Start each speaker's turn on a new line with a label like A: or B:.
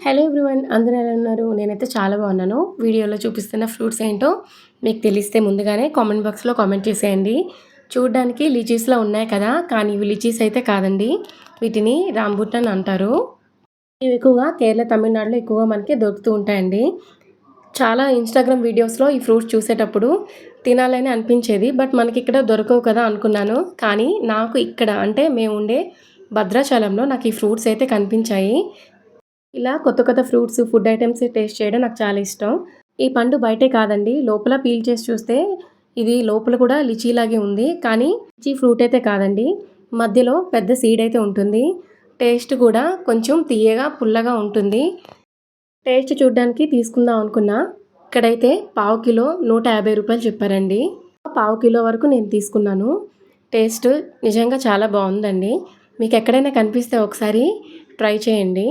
A: Hello everyone, అందరూ ఎలా ఉన్నారు? నేనైతే చాలా బాగున్నాను. వీడియోలో చూపిస్తున్న ఫ్రూట్స్ ఏంటో మీకు తెలిస్తే ముందుగానే కామెంట్ బాక్స్లో కామెంట్ చేసేయండి. చూడడానికి లిచీస్‌లా ఉన్నాయి కదా! కానీ ఇవి లిచీస్ అయితే కాదండి. వీటిని రాంబుటాన్ అంటారు. ఇవి ఎక్కువగా కేరళ, తమిళనాడులో ఎక్కువగా మనకి దొరుకుతూ ఉంటాయండి. చాలా ఇన్‌స్టాగ్రామ్ వీడియోస్‌లో ఈ ఫ్రూట్స్ చూసేటప్పుడు తినాలని అనిపించేది. బట్ మనకిక్కడ దొరకవు కదా అనుకున్నాను. కానీ నాకు ఇక్కడ అంటే మేముండే భద్రాచలంలో నాకు ఈ ఫ్రూట్స్ అయితే కనిపించాయి. ఇలా కొత్త కొత్త ఫ్రూట్స్, ఫుడ్ ఐటెమ్స్ టేస్ట్ చేయడం నాకు చాలా ఇష్టం. ఈ పండు బయటే కాదండి, లోపల పీల్ చేసి చూస్తే ఇది లోపల కూడా లిచీలాగే ఉంది. కానీ లిచీ ఫ్రూట్ అయితే కాదండి. మధ్యలో పెద్ద సీడ్ అయితే ఉంటుంది. టేస్ట్ కూడా కొంచెం తియ్యగా, పుల్లగా ఉంటుంది. టేస్ట్ చూడ్డానికి తీసుకుందాం అనుకున్నా. ఇక్కడైతే పావు కిలో రూ. 150 చెప్పారండి. పావు కిలో వరకు నేను తీసుకున్నాను. టేస్ట్ నిజంగా చాలా బాగుందండి. మీకు ఎక్కడైనా కనిపిస్తే ఒకసారి ట్రై చేయండి.